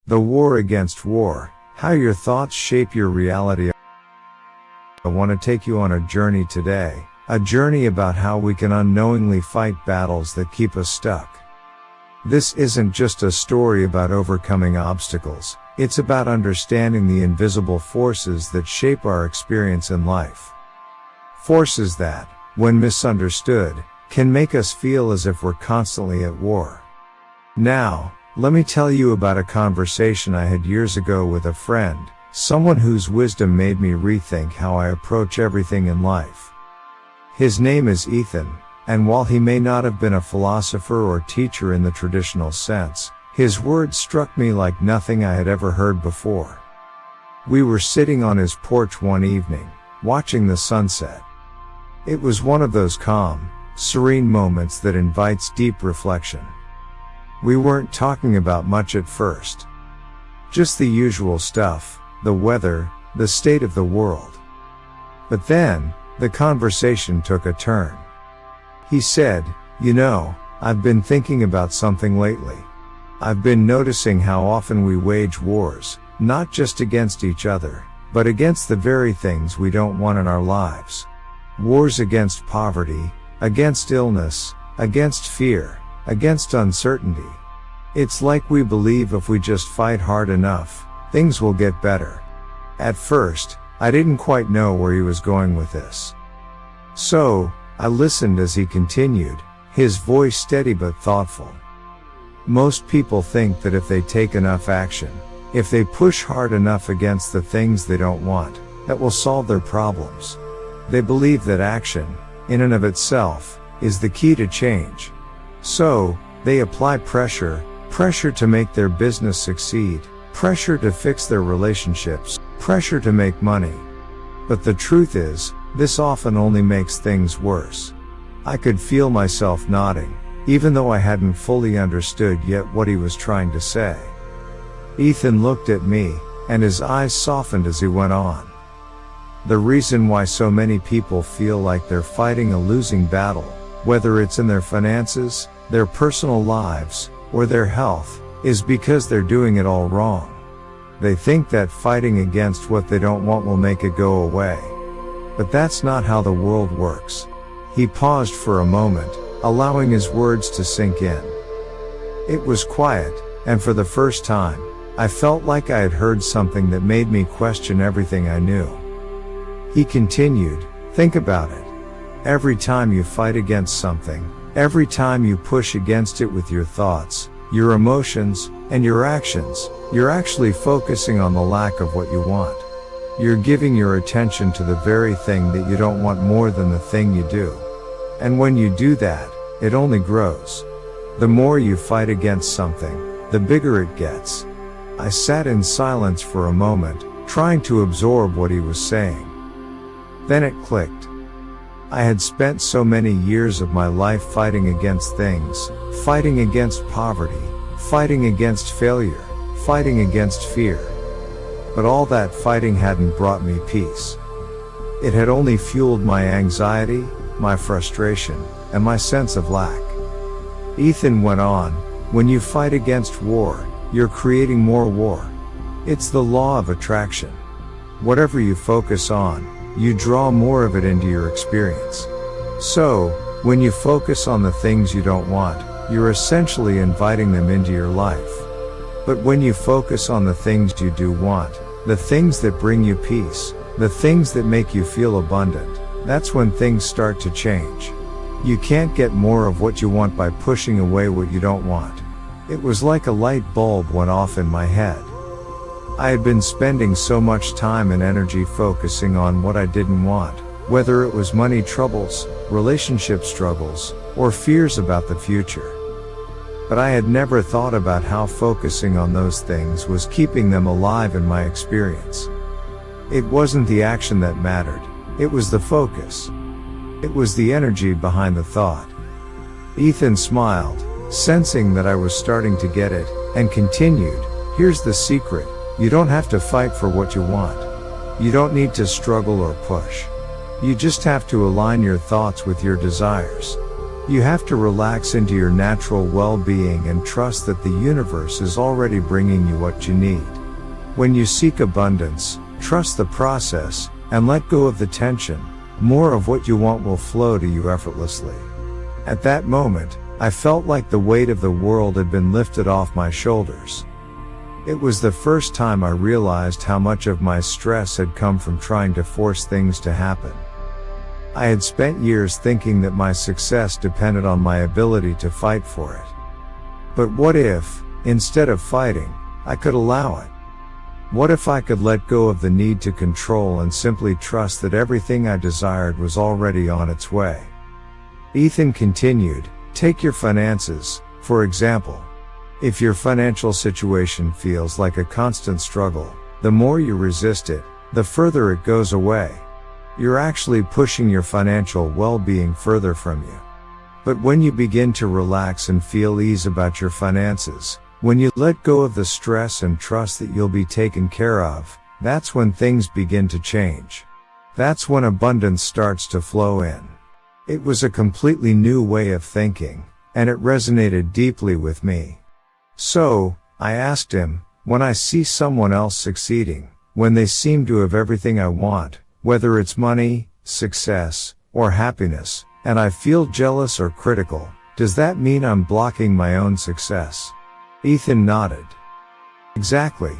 The War Against War, How Your Thoughts Shape Your Reality. I want to take you on a journey today, a journey about how we can unknowingly fight battles that keep us stuck. This isn't just a story about overcoming obstacles, it's about understanding the invisible forces that shape our experience in life. Forces that, when misunderstood, can make us feel as if we're constantly at war. Now, let me tell you about a conversation I had years ago with a friend, someone whose wisdom made me rethink how I approach everything in life. His name is Ethan, and while he may not have been a philosopher or teacher in the traditional sense, his words struck me like nothing I had ever heard before. We were sitting on his porch one evening, watching the sunset. It was one of those calm, serene moments that invites deep reflection. We weren't talking about much at first. Just the usual stuff, the weather, the state of the world. But then, the conversation took a turn. He said, "You know, I've been thinking about something lately. I've been noticing how often we wage wars, not just against each other, but against the very things we don't want in our lives. Wars against poverty, against illness, against fear, against uncertainty. It's like we believe if we just fight hard enough, things will get better." At first, I didn't quite know where he was going with this. So, I listened as he continued, his voice steady but thoughtful. Most people think that if they take enough action, if they push hard enough against the things they don't want, that will solve their problems. They believe that action, in and of itself, is the key to change. So, they apply pressure to make their business succeed, pressure to fix their relationships, pressure to make money. But the truth is, this often only makes things worse. I could feel myself nodding, even though I hadn't fully understood yet what he was trying to say. Ethan looked at me, and his eyes softened as he went on. The reason why so many people feel like they're fighting a losing battle, whether it's in their finances, their personal lives, or their health, is because they're doing it all wrong. They think that fighting against what they don't want will make it go away. But that's not how the world works. He paused for a moment, allowing his words to sink in. It was quiet, and for the first time, I felt like I had heard something that made me question everything I knew. He continued, "Think about it. Every time you fight against something, every time you push against it with your thoughts, your emotions, and your actions, you're actually focusing on the lack of what you want. You're giving your attention to the very thing that you don't want more than the thing you do. And when you do that, it only grows. The more you fight against something, the bigger it gets." I sat in silence for a moment, trying to absorb what he was saying. Then it clicked. I had spent so many years of my life fighting against things, fighting against poverty, fighting against failure, fighting against fear. But all that fighting hadn't brought me peace. It had only fueled my anxiety, my frustration, and my sense of lack. Ethan went on, "When you fight against war, you're creating more war. It's the law of attraction. Whatever you focus on, you draw more of it into your experience. So, when you focus on the things you don't want, you're essentially inviting them into your life. But when you focus on the things you do want, the things that bring you peace, the things that make you feel abundant, that's when things start to change. You can't get more of what you want by pushing away what you don't want." It was like a light bulb went off in my head. I had been spending so much time and energy focusing on what I didn't want, whether it was money troubles, relationship struggles, or fears about the future. But I had never thought about how focusing on those things was keeping them alive in my experience. It wasn't the action that mattered, it was the focus. It was the energy behind the thought. Ethan smiled, sensing that I was starting to get it, and continued, "Here's the secret. You don't have to fight for what you want. You don't need to struggle or push. You just have to align your thoughts with your desires. You have to relax into your natural well-being and trust that the universe is already bringing you what you need. When you seek abundance, trust the process, and let go of the tension. More of what you want will flow to you effortlessly. At that moment, I felt like the weight of the world had been lifted off my shoulders. It was the first time I realized how much of my stress had come from trying to force things to happen. I had spent years thinking that my success depended on my ability to fight for it. But what if, instead of fighting, I could allow it? What if I could let go of the need to control and simply trust that everything I desired was already on its way? Ethan continued, take your finances, for example. If your financial situation feels like a constant struggle, the more you resist it, the further it goes away. You're actually pushing your financial well-being further from you. But when you begin to relax and feel ease about your finances, when you let go of the stress and trust that you'll be taken care of, that's when things begin to change. That's when abundance starts to flow in. It was a completely new way of thinking, and it resonated deeply with me. So, I asked him, when I see someone else succeeding, when they seem to have everything I want, whether it's money, success, or happiness, and I feel jealous or critical, does that mean I'm blocking my own success? Ethan nodded. Exactly.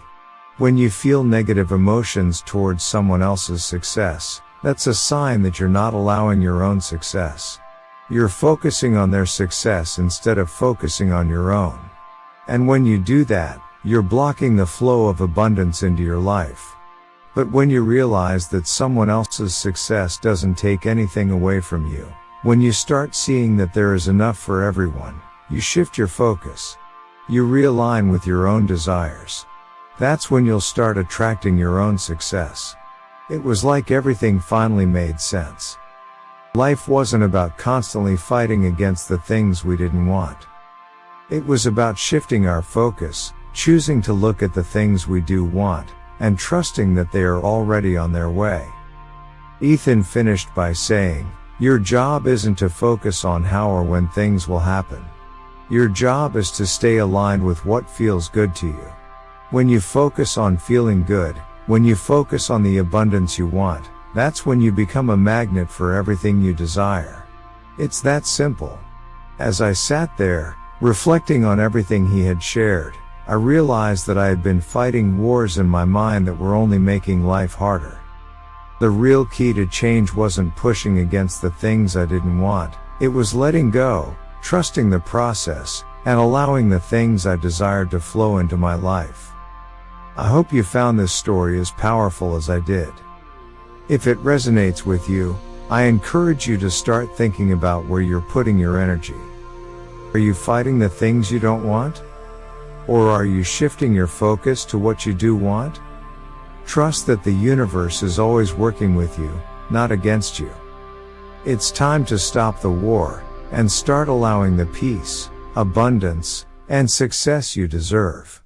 When you feel negative emotions towards someone else's success, that's a sign that you're not allowing your own success. You're focusing on their success instead of focusing on your own. And when you do that, you're blocking the flow of abundance into your life. But when you realize that someone else's success doesn't take anything away from you, when you start seeing that there is enough for everyone, you shift your focus. You realign with your own desires. That's when you'll start attracting your own success. It was like everything finally made sense. Life wasn't about constantly fighting against the things we didn't want. It was about shifting our focus, choosing to look at the things we do want, and trusting that they are already on their way. Ethan finished by saying, your job isn't to focus on how or when things will happen. Your job is to stay aligned with what feels good to you. When you focus on feeling good, when you focus on the abundance you want, that's when you become a magnet for everything you desire. It's that simple. As I sat there, reflecting on everything he had shared, I realized that I had been fighting wars in my mind that were only making life harder. The real key to change wasn't pushing against the things I didn't want, it was letting go, trusting the process, and allowing the things I desired to flow into my life. I hope you found this story as powerful as I did. If it resonates with you, I encourage you to start thinking about where you're putting your energy. Are you fighting the things you don't want? Or are you shifting your focus to what you do want? Trust that the universe is always working with you, not against you. It's time to stop the war, and start allowing the peace, abundance, and success you deserve.